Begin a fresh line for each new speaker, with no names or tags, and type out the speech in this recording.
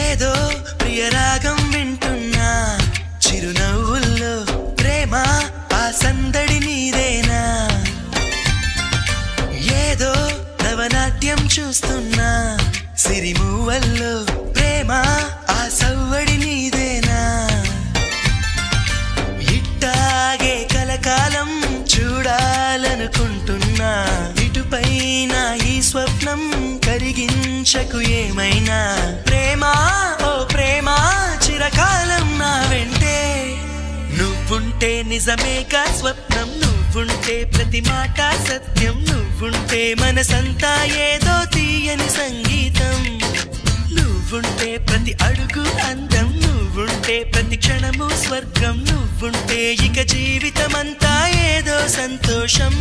ఏదో ప్రియరాగం వింటున్నా చిరునవ్వుల్లో ప్రేమ ఆ సందడి నీదేనా ఏదో నవనాట్యం చూస్తున్నా సిరిమూవల్లో ప్రేమ ఆ సవ్వడి నీదేనా ఇట్టాగే కలకాలం చూడాలనుకుంటున్నా ఇటుపైన ఈ స్వప్నం కరిగించకు ఏమైనా ప్రేమ ఓ ప్రేమ చిరకాలం నా వెంటే నువ్వుంటే నిజమేగా స్వప్నం నువ్వుంటే ప్రతి మాట సత్యం నువ్వుంటే మనసంతా ఏదో తీయని సంగీతం నువ్వుంటే ప్రతి అడుగు అందం నువ్వుంటే ప్రతి క్షణము స్వర్గం నువ్వుంటే ఇక జీవితమంతా ఏదో సంతోషం